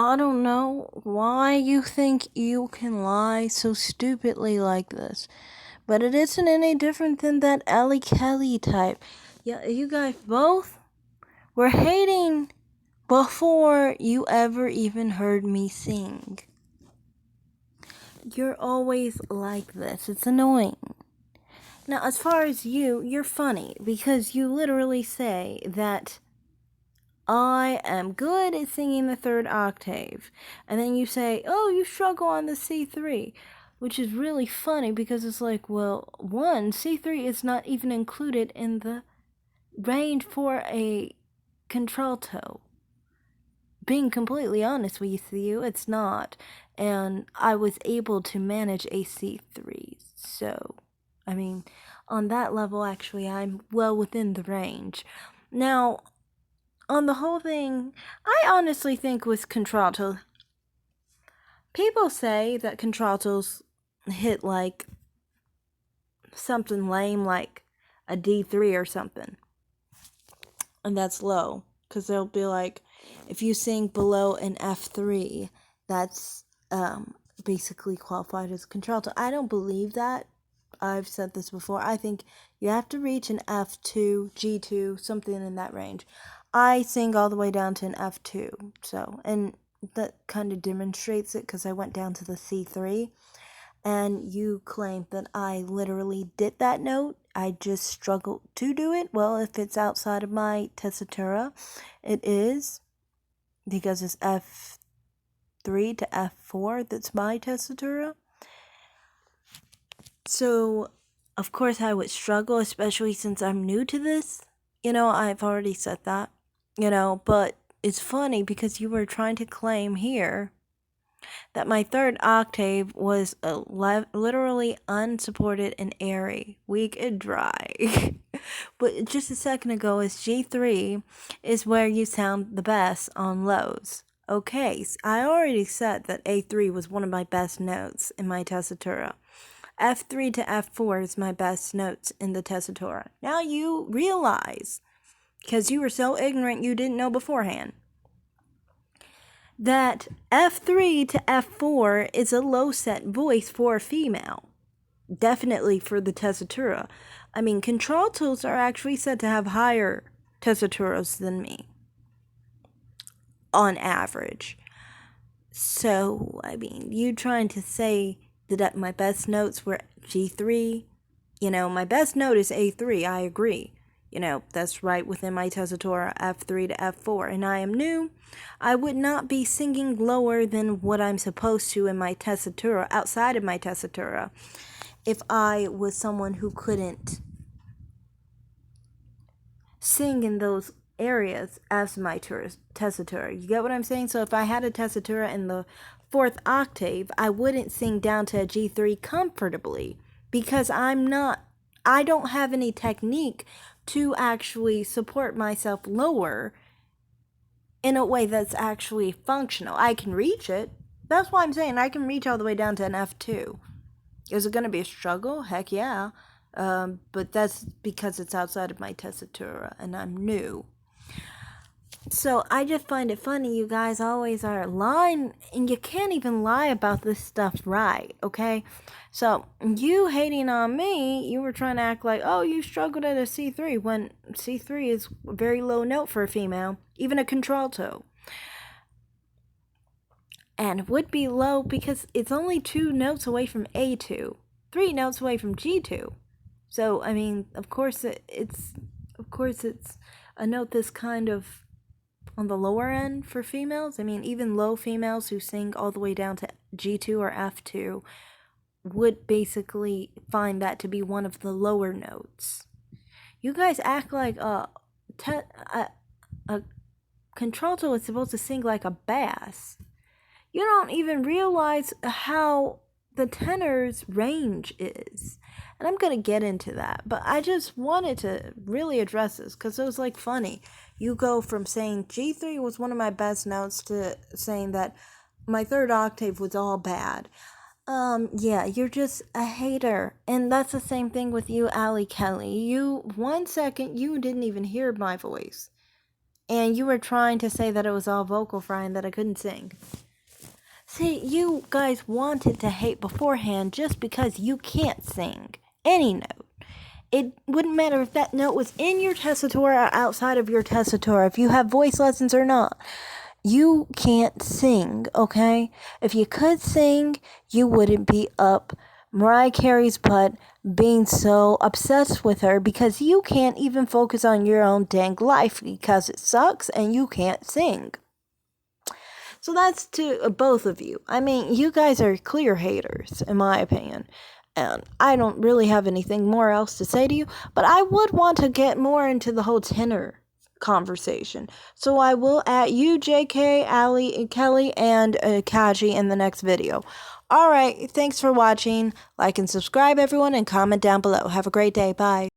I don't know why you think you can lie so stupidly like this, but it isn't any different than that Ellie Kelly type. Yeah, you guys both were hating before you ever even heard me sing. You're always like this. It's annoying. Now, as far as you're funny because you literally say that I am good at singing the third octave. And then you say, oh, you struggle on the C3, which is really funny because it's like, well, one, C3 is not even included in the range for a contralto. Being completely honest with you, it's not. And I was able to manage a C3. So, I mean, on that level, actually, I'm well within the range. Now, on the whole thing, I honestly think with contralto, people say that contraltos hit like something lame like a D3 or something. And that's low. Because they'll be like, if you sing below an F3, that's basically qualified as contralto. I don't believe that. I've said this before. I think you have to reach an F2, G2, something in that range. I sing all the way down to an F2, so, and that kind of demonstrates it because I went down to the C3, and you claim that I literally did that note. I just struggled to do it. Well, if it's outside of my tessitura, it is, because it's F3 to F4 that's my tessitura. So, of course, I would struggle, especially since I'm new to this. I've already said that. But it's funny because you were trying to claim here that my third octave was literally unsupported and airy, weak and dry. But just a second ago, is G3 is where you sound the best on lows. Okay, so I already said that A3 was one of my best notes in my tessitura. F3 to F4 is my best notes in the tessitura. Now you realize, because you were so ignorant you didn't know beforehand, that F3 to F4 is a low set voice for a female. Definitely for the tessitura. I mean, contraltos are actually said to have higher tessituras than me, on average. So, I mean, you trying to say that my best notes were G3, my best note is A3, I agree. That's right within my tessitura, F3 to F4, and I am new. I would not be singing lower than what I'm supposed to in my tessitura, outside of my tessitura, if I was someone who couldn't sing in those areas as my tessitura. You get what I'm saying? So if I had a tessitura in the fourth octave, I wouldn't sing down to a G3 comfortably because I don't have any technique to actually support myself lower in a way that's actually functional. I can reach it. That's why I'm saying I can reach all the way down to an F2. Is it going to be a struggle? Heck yeah. But that's because it's outside of my tessitura and I'm new. So I just find it funny you guys always are lying, and you can't even lie about this stuff right, okay? So you hating on me, you were trying to act like, oh, you struggled at a C3, when C3 is a very low note for a female, even a contralto. And would be low because it's only 2 notes away from A2, 3 notes away from G2. So, I mean, of course it's a note that's kind of on the lower end for females. I mean, even low females who sing all the way down to G2 or F2 would basically find that to be one of the lower notes. You guys act like a contralto is supposed to sing like a bass. You don't even realize how the tenor's range is. And I'm going to get into that. But I just wanted to really address this because it was like funny. You go from saying G3 was one of my best notes to saying that my third octave was all bad. Yeah, you're just a hater. And that's the same thing with you, Allie Kelly. 1 second, you didn't even hear my voice. And you were trying to say that it was all vocal fry and that I couldn't sing. See, you guys wanted to hate beforehand just because you can't sing any note. It wouldn't matter if that note was in your tessitura or outside of your tessitura, if you have voice lessons or not. You can't sing, okay? If you could sing, you wouldn't be up Mariah Carey's butt being so obsessed with her because you can't even focus on your own dang life because it sucks and you can't sing. So that's to both of you. I mean, you guys are clear haters, in my opinion. And I don't really have anything more else to say to you, but I would want to get more into the whole tenor conversation. So I will at you, JK, Ali, Kelly, and Kaji in the next video. Alright, thanks for watching. Like and subscribe, everyone, and comment down below. Have a great day. Bye.